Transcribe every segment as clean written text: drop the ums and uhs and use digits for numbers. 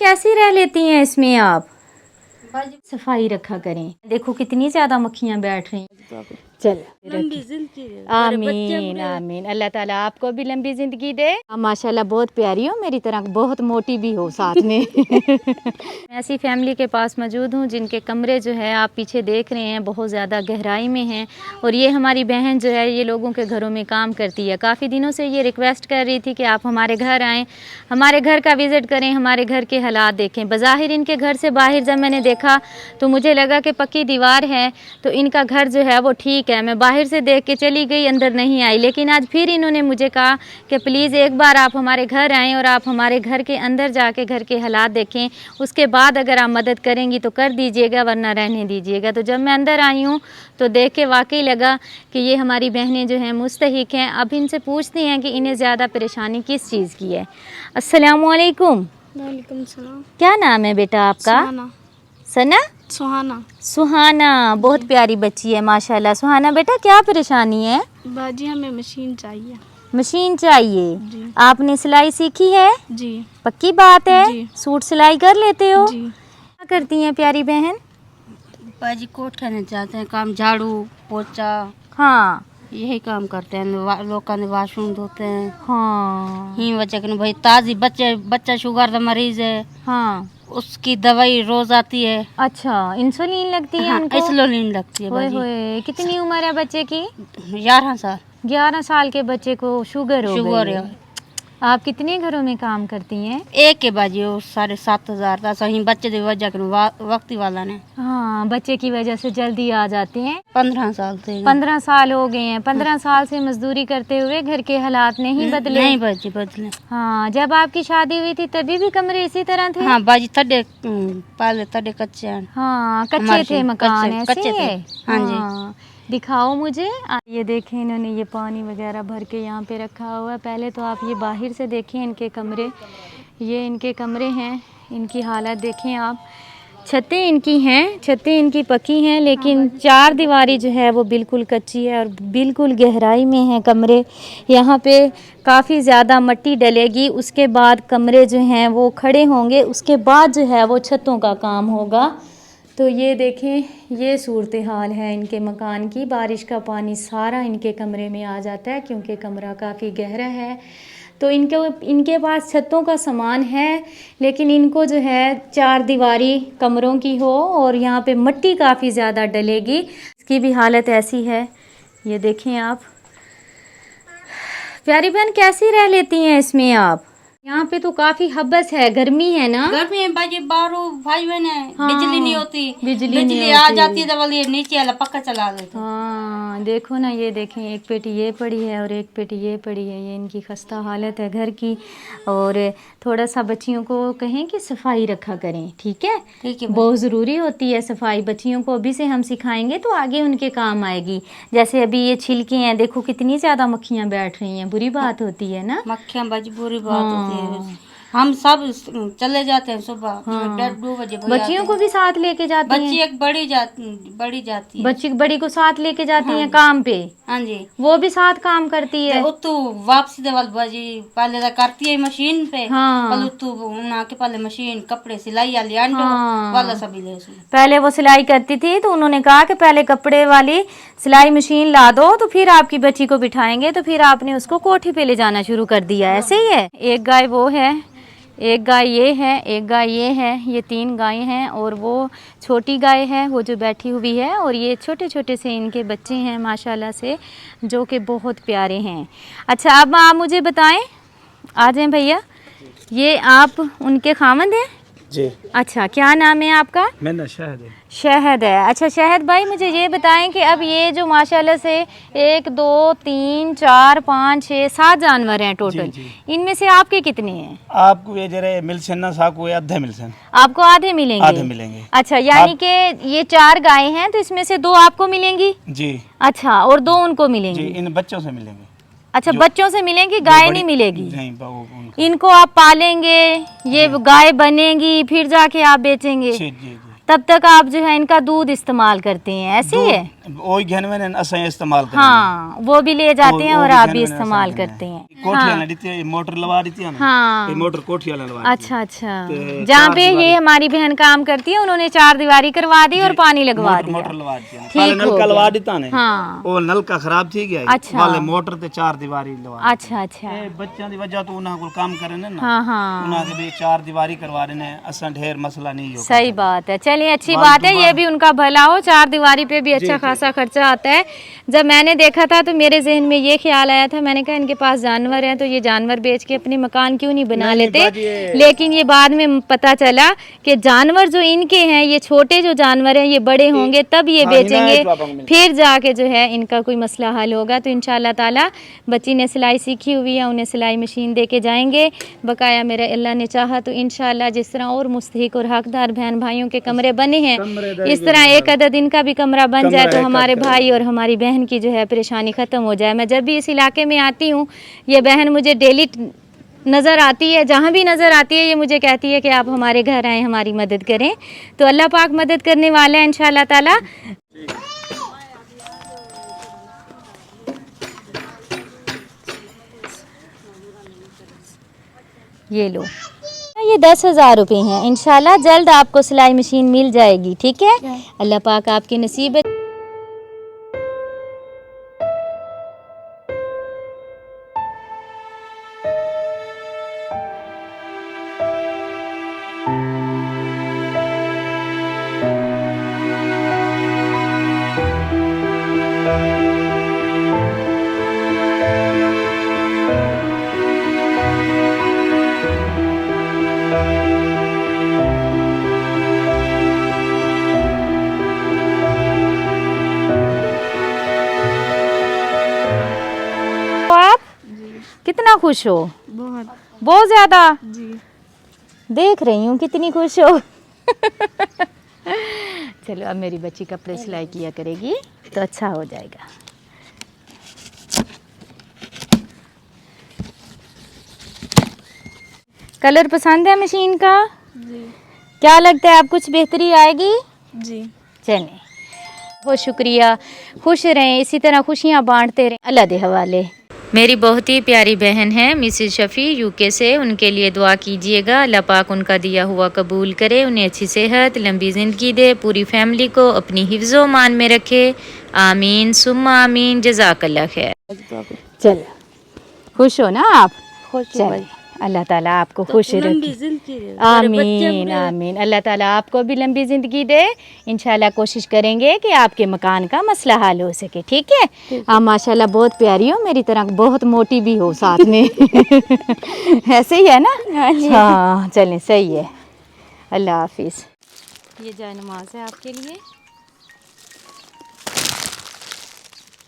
कैसी रह लेती हैं इसमें आप? सफाई रखा करें। देखो कितनी ज्यादा मक्खियां बैठ रही हैं। चल आमीन आमीन, अल्लाह ताला आपको भी लंबी जिंदगी दे। माशाल्लाह बहुत प्यारी हो मेरी तरह, बहुत मोटी भी हो साथ में। ऐसी फैमिली के पास मौजूद हूँ जिनके कमरे जो है आप पीछे देख रहे हैं बहुत ज़्यादा गहराई में हैं। और ये हमारी बहन जो है ये लोगों के घरों में काम करती है। काफ़ी दिनों से ये रिक्वेस्ट कर रही थी कि आप हमारे घर आएँ, हमारे घर का विज़िट करें, हमारे घर के हालात देखें। बज़ाहिर इनके घर से बाहर जब मैंने देखा तो मुझे लगा कि पक्की दीवार है तो इनका घर जो है वो ठीक है। मैं बाहर से देख के चली गई, अंदर नहीं आई। लेकिन आज फिर इन्होंने मुझे कहा कि प्लीज़ एक बार आप हमारे घर आएँ और आप हमारे घर के अंदर जाके घर के हालात देखें, उसके बाद अगर आप मदद करेंगी तो कर दीजिएगा वरना रहने दीजिएगा। तो जब मैं अंदर आई हूँ तो देख के वाकई लगा कि ये हमारी बहनें जो हैं मुस्तहिक हैं। अब इनसे पूछती हैं कि इन्हें ज़्यादा परेशानी किस चीज़ की है। अस्सलामुअलैकुम। वालेकुम सलाम। क्या नाम है बेटा आपका? सना? सुहाना। सुहाना, बहुत प्यारी बच्ची है माशाल्लाह। सुहाना बेटा क्या परेशानी है? बाजी हमें मशीन चाहिए। मशीन चाहिए जी। आपने सिलाई सीखी है? जी। पक्की बात है? जी। सूट सिलाई कर लेते हो? जी। क्या करती हैं प्यारी बहन? बाजी कोठे में जाते हैं, काम झाड़ू पोछा, हाँ यही काम करते हैं। लोगों ने वाशरूम धोते हैं। हाँ ही वजह के भाई ताजी बच्चा शुगर का मरीज है। हाँ, उसकी दवाई रोज आती है। अच्छा इंसुलिन लगती है हाँ, उनको? इंसुलिन लगती है होए बाजी। होए, कितनी उम्र है बच्चे की? 11 साल। 11 साल के बच्चे को शुगर हो शुगर गई है। है। आप कितने घरों में काम करती हैं? एक के बाजी 7,500 था सही बच्चे की वजह के वक्ती वाला ने। हाँ, बच्चे की वजह से जल्दी आ जाते हैं। 15 साल से। 15 साल हो गए हैं। 15 साल से मजदूरी करते हुए घर के हालात नहीं बदले? नहीं बाजी बदले। हाँ, जब आपकी शादी हुई थी तभी भी कमरे इसी तरह थे? हाँ बाजी पहले तड़े कच्चे हैं। हाँ, कच्चे थे मकान ऐसे कच्चे थे। है? हाँ जी। दिखाओ मुझे। ये देखें इन्होंने ये पानी वगैरह भर के यहाँ पे रखा हुआ है। पहले तो आप ये बाहर से देखें इनके कमरे, ये इनके कमरे हैं, इनकी हालत देखें आप। छतें इनकी हैं, छतें इनकी पक्की हैं लेकिन चार दीवारी जो है वो बिल्कुल कच्ची है और बिल्कुल गहराई में है कमरे। यहाँ पे काफ़ी ज़्यादा मिट्टी डलेगी, उसके बाद कमरे जो हैं वो खड़े होंगे, उसके बाद जो है वो छतों का काम होगा। तो ये देखें ये सूरत हाल है इनके मकान की। बारिश का पानी सारा इनके कमरे में आ जाता है क्योंकि कमरा काफ़ी गहरा है। तो इनके पास छतों का सामान है लेकिन इनको जो है चार दीवारी कमरों की हो और यहाँ पे मिट्टी काफ़ी ज़्यादा डलेगी। इसकी भी हालत ऐसी है, ये देखें आप। प्यारी बहन कैसी रह लेती हैं इसमें आप? यहाँ पे तो काफी हब्बस है, गर्मी है ना? गर्मी है बाजी, बाहरों भाई बहन है। हाँ, बिजली नहीं होती। बिजली आ जाती है तो बोलिए नीचे वाला पक्का चला देते। हाँ देखो ना, ये देखें एक पेटी ये पड़ी है और एक पेटी ये पड़ी है। ये इनकी खस्ता हालत है घर की। और थोड़ा सा बच्चियों को कहें कि सफाई रखा करें, ठीक है? ठीक है, बहुत ज़रूरी होती है सफाई। बच्चियों को अभी से हम सिखाएंगे तो आगे उनके काम आएगी। जैसे अभी ये छिलके हैं, देखो कितनी ज़्यादा मक्खियाँ बैठ रही हैं, बुरी बात होती है ना? मक्खियाँ बाजी बुरी बात होती है। हम सब चले जाते हैं सुबह 1:30-2 बजे। बच्चियों को भी साथ लेके जाती हैं? बच्ची एक बड़ी जाती है। बच्ची बड़ी को साथ लेके जाती हैं काम पे? हाँ जी। वो भी साथ काम करती है? तो वापसी देवल बाजी पहले तो करती है मशीन पे। हाँ, के पहले मशीन कपड़े सिलाई वाली अंडो वाला सभी ले। पहले वो सिलाई करती थी तो उन्होंने कहा कि पहले कपड़े वाली सिलाई मशीन ला दो तो फिर आपकी बच्ची को बिठाएंगे। तो फिर आपने उसको कोठी पे ले जाना शुरू कर दिया। ऐसे ही है। एक गाय वो है, एक गाय ये है, एक गाय ये है। ये 3 गायें हैं और वो छोटी गाय है वो जो बैठी हुई है। और ये छोटे छोटे से इनके बच्चे हैं माशाल्लाह से, जो कि बहुत प्यारे हैं। अच्छा अब आप मुझे बताएं, आ जाएं भैया, ये आप उनके खामद हैं? जी। अच्छा क्या नाम है आपका? मेरा शहद है। शहद है। अच्छा शहद भाई मुझे ये बताएं कि अब ये जो माशाल्लाह से 1 2 3 4 5 6 7 जानवर हैं टोटल, इनमें से आपके कितने हैं? आपको ये जरे मिलसन ना साको आधे मिलसन। आपको आधे मिलेंगे? आधे मिलेंगे। अच्छा यानी कि ये 4 गायें हैं तो इसमें से 2 आपको मिलेंगी? जी। अच्छा और 2 उनको मिलेंगी? जी, इन बच्चों से मिलेंगे। अच्छा बच्चों से मिलेंगी, गाय नहीं मिलेगी? नहीं, इनको आप पालेंगे, ये गाय बनेंगी, फिर जाके आप बेचेंगे? जी जी। तब तक आप जो है इनका दूध इस्तेमाल करते हैं, ऐसे ही है? वही घेन में असा इस्तेमाल करें। हाँ वो भी ले जाते हैं और आप भी इस्तेमाल करते हैं। कोठियां लड़ती है, मोटर लगा देती है ना। हाँ ये मोटर कोठियां लगा। अच्छा अच्छा, जहाँ पे ये हमारी बहन काम करती है उन्होंने 4 दीवारी करवा दी और पानी लगवा दिया। मोटर लगा दी है। ठीक नलका हो लगा गया। देता ने। हाँ वो नलका खराब थी गया। अच्छा। वाले मोटर ते 4 दीवारी लगा। अच्छा अच्छा। ये बच्चों की वजह तो उन्हें कोई काम करे ना। हाँ हाँ उन्हें के भी 4 दीवारी करवा रहे ने, असा ढेर मसला नहीं हो। सही बात है। चलिए अच्छी बात है, ये भी उनका भला हो। 4 दीवारी पे भी अच्छा खासा खर्चा आता है। जब मैंने देखा था तो मेरे जहन में ये ख्याल आया था, मैंने कहा इनके पास जानवर हैं तो ये जानवर बेच के अपने मकान क्यों नहीं बना लेते। लेकिन ये बाद में पता चला कि जानवर जो इनके हैं, ये छोटे जो जानवर हैं, ये बड़े होंगे तब ये बेचेंगे, फिर जाके जो है इनका कोई मसला हल होगा। तो इंशाल्लाह ताला बच्ची ने सिलाई सीखी हुई है, उन्हें सिलाई मशीन दे के जाएंगे। बकाया मेरे अल्लाह ने चाहा तो इंशाल्लाह जिस तरह और मुस्तहिक और हकदार बहन भाइयों के कमरे बने हैं, इस तरह एक अदद इनका भी कमरा बन जाए तो हमारे भाई और हमारी बहन की जो है परेशानी ख़त्म हो जाए। मैं जब भी इस इलाके में आती हूँ, ये बहन मुझे डेली नज़र आती है, जहाँ भी नज़र आती है ये मुझे कहती है कि आप हमारे घर आएँ, हमारी मदद करें। तो अल्लाह पाक मदद करने वाला है इंशाल्लाह ताला। ये लो, ये 10,000 रुपये हैं। इंशाल्लाह जल्द आपको सिलाई मशीन मिल जाएगी। ठीक है, अल्लाह पाक आपकी नसीब। आप कितना खुश हो? बहुत ज्यादा जी। देख रही हूँ कितनी खुश हो। चलो अब मेरी बच्ची कपड़े सिलाई किया करेगी तो अच्छा हो जाएगा। कलर पसंद है मशीन का जी? क्या लगता है आप कुछ बेहतरी आएगी जी? चलें, बहुत शुक्रिया। खुश रहें, इसी तरह खुशियाँ बांटते रहें। अल्लाह दे हवाले। मेरी बहुत ही प्यारी बहन है मिसेस शफ़ी यूके से, उनके लिए दुआ कीजिएगा। अल्लाह पाक उनका दिया हुआ कबूल करे, उन्हें अच्छी सेहत, लंबी ज़िंदगी दे, पूरी फैमिली को अपनी हिफ्ज़ो मान में रखे। आमीन सुम्मा आमीन। जज़ाकल्लाह खैर। चलो खुश हो ना आप? चलिए, अल्लाह ताला आपको खुश रखे। आमीन आमीन। अल्लाह ताला आपको भी लंबी ज़िंदगी दे। इंशाल्लाह कोशिश करेंगे कि आपके मकान का मसला हल हो सके। ठीक है? आप माशाल्लाह बहुत प्यारी हो, मेरी तरह बहुत मोटी भी हो साथ में। ऐसे ही है ना? हाँ चलें, सही है। अल्लाह हाफिज़। ये जाए नमाज है आपके लिए।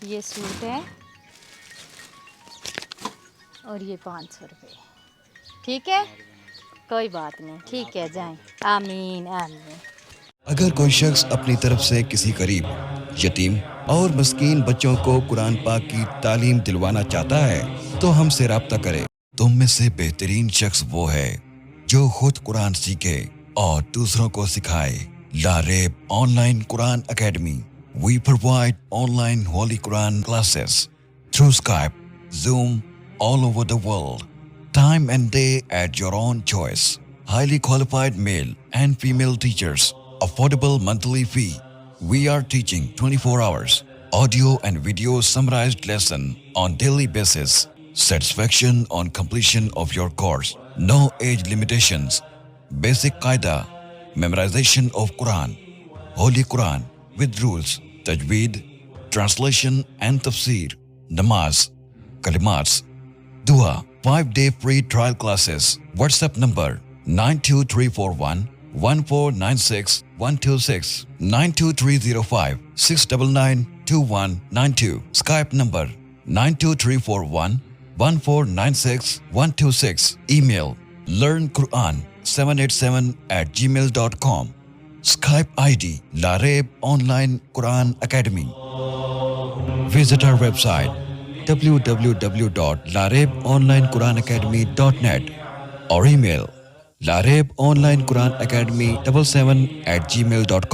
ये सूट है और ये 500 रुपये। ठीक है, कोई बात नहीं। ठीक है, जाएं। आमीन आमीन। अगर कोई शख्स अपनी तरफ से किसी गरीब, यतीम और मस्कीन बच्चों को कुरान पाक की तालीम दिलवाना चाहता है तो हमसे राब्ता करे। तुम में से बेहतरीन शख्स वो है जो खुद कुरान सीखे और दूसरों को सिखाए। Lareb online Quran academy. We provide online Holy Quran classes through Skype, Zoom, all over the world. Time and day at your own choice. Highly qualified male and female teachers. Affordable monthly fee. We are teaching 24 hours. Audio and video summarized lesson on daily basis. Satisfaction on completion of your course. No age limitations. Basic Qaida. Memorization of Quran. Holy Quran with rules. Tajweed, translation and tafsir, namaz, kalimats, dua, 5-day free trial classes. WhatsApp number 92341 1496 126 92305 699 2192. Skype number 92341 1496 126. Email learnquran787@gmail.com. Skype ID Lareeb Online Quran Academy. Visit our website www.lareebonlinequranacademy.net or email lareebonlinequranacademy77@gmail.com.